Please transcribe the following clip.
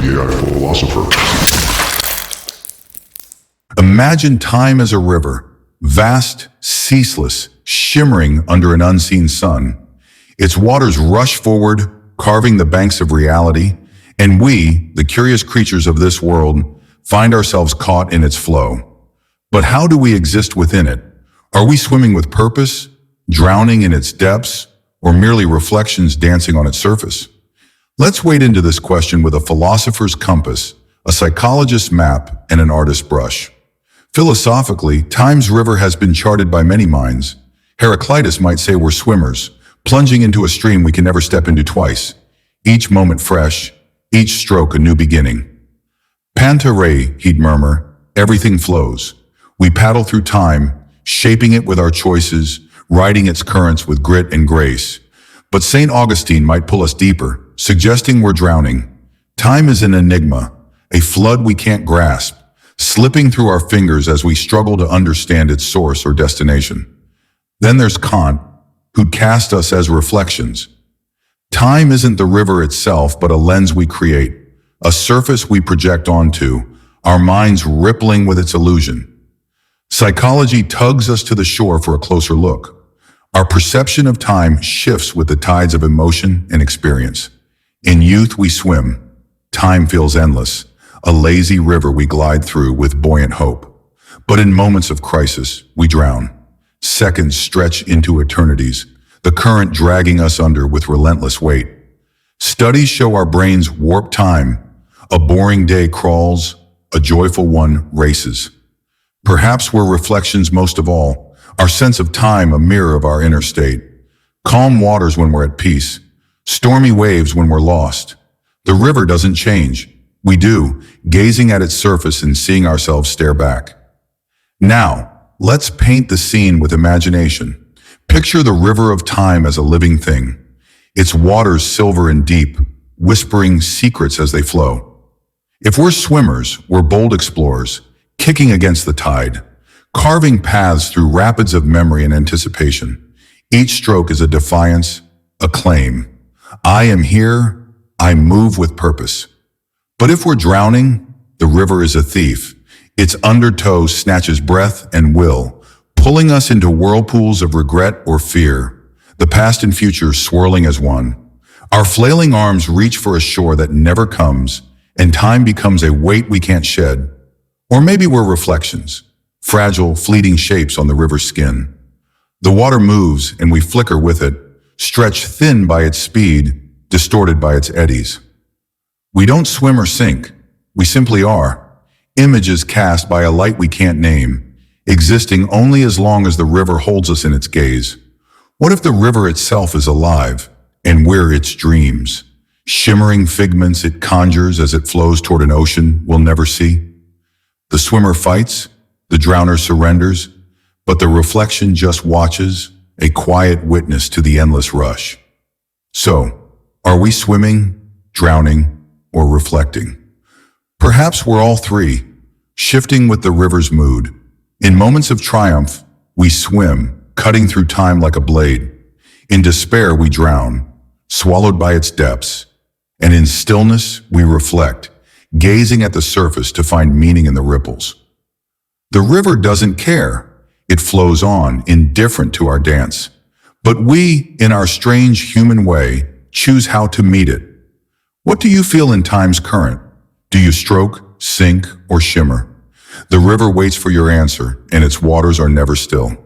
the AI philosopher. Imagine time as a river, vast, ceaseless, shimmering under an unseen sun. Its waters rush forward, carving the banks of reality, and we, the curious creatures of this world, find ourselves caught in its flow. But how do we exist within it? Are we swimming with purpose, drowning in its depths, or merely reflections dancing on its surface? Let's wade into this question with a philosopher's compass, a psychologist's map, and an artist's brush. Philosophically, time's river has been charted by many minds. Heraclitus might say we're swimmers, plunging into a stream we can never step into twice. Each moment fresh, each stroke a new beginning. Panta rei, he'd murmur, everything flows. We paddle through time, shaping it with our choices, riding its currents with grit and grace. But St. Augustine might pull us deeper, suggesting we're drowning. Time is an enigma, a flood we can't grasp, slipping through our fingers as we struggle to understand its source or destination. Then there's Kant, who'd cast us as reflections. Time isn't the river itself, but a lens we create, a surface we project onto, our minds rippling with its illusion. Psychology tugs us to the shore for a closer look. Our perception of time shifts with the tides of emotion and experience. In youth we swim. Time feels endless, a lazy river we glide through with buoyant hope. But in moments of crisis, we drown. Seconds stretch into eternities, the current dragging us under with relentless weight. Studies show our brains warp time. A boring day crawls, a joyful one races. Perhaps we're reflections most of all, our sense of time a mirror of our inner state. Calm waters when we're at peace, stormy waves when we're lost. The river doesn't change. We do, gazing at its surface and seeing ourselves stare back. Now, let's paint the scene with imagination. Picture the river of time as a living thing, its waters silver and deep, whispering secrets as they flow. If we're swimmers, we're bold explorers, kicking against the tide, carving paths through rapids of memory and anticipation. Each stroke is a defiance, a claim. I am here, I move with purpose. But if we're drowning, the river is a thief. Its undertow snatches breath and will, pulling us into whirlpools of regret or fear, the past and future swirling as one. Our flailing arms reach for a shore that never comes, and time becomes a weight we can't shed. Or maybe we're reflections, fragile, fleeting shapes on the river's skin. The water moves and we flicker with it, stretched thin by its speed, distorted by its eddies. We don't swim or sink, we simply are, images cast by a light we can't name, existing only as long as the river holds us in its gaze. What if the river itself is alive, and we're its dreams, shimmering figments it conjures as it flows toward an ocean we'll never see? The swimmer fights, the drowner surrenders, but the reflection just watches, a quiet witness to the endless rush. So, are we swimming, drowning, or reflecting? Perhaps we're all three, shifting with the river's mood. In moments of triumph, we swim, cutting through time like a blade. In despair, we drown, swallowed by its depths. And in stillness, we reflect, gazing at the surface to find meaning in the ripples. The river doesn't care. It flows on, indifferent to our dance. But we, in our strange human way, choose how to meet it. What do you feel in time's current? Do you stroke, sink, or shimmer? The river waits for your answer, and its waters are never still.